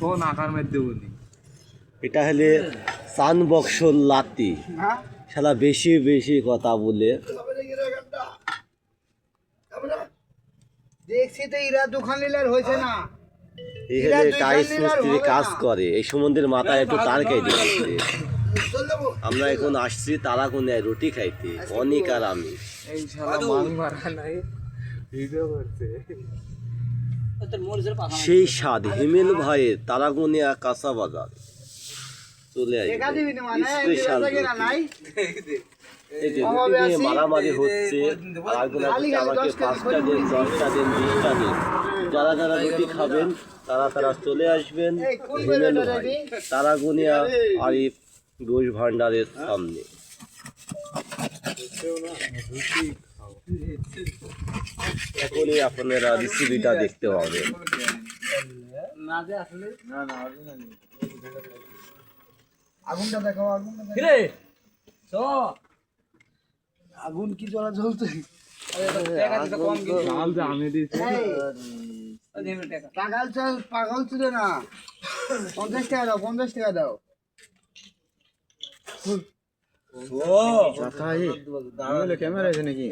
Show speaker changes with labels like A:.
A: phone আকার মধ্যে বলি
B: এটা হলে চান বক্স লাতি শালা বেশি বেশি কথা বলে
C: দেখছি তো ইরা দোকান নিলার হয়েছে না
B: এখানে টাইস মিস্ত্রি কাজ করে এই সমুদ্রের মাথায় একটু তার খাইতে আমরা এখন আসছি তারা কোনে রুটি খাইতে অনেক আর আমি
A: এই শালা মাল মারা নাই ভিডিও করছে
B: সেই স্বাদ হিমেল ভাইয়ের তারাগুনিয়া কাঁচা বাজার চলে আসবে স্পেশাল মারামারি হচ্ছে আর আমাকে 5টা দিন 10টা দিন 20টা দিন যারা যারা রুটি খাবেন তারা চলে আসবেন হিমেল ভাই তারাগুনিয়া আরিফ গোশ ভান্ডারের সামনে এখনই আপনারা রেসিপিটা দেখতে পাবেন
C: আগুনটা দেখো আগুনটা আগুন কি জ্বলা জ্বলছে পাগল ছিল না 50 টাকা দাও 50 টাকা দাও ক্যামেরা আছে নাকি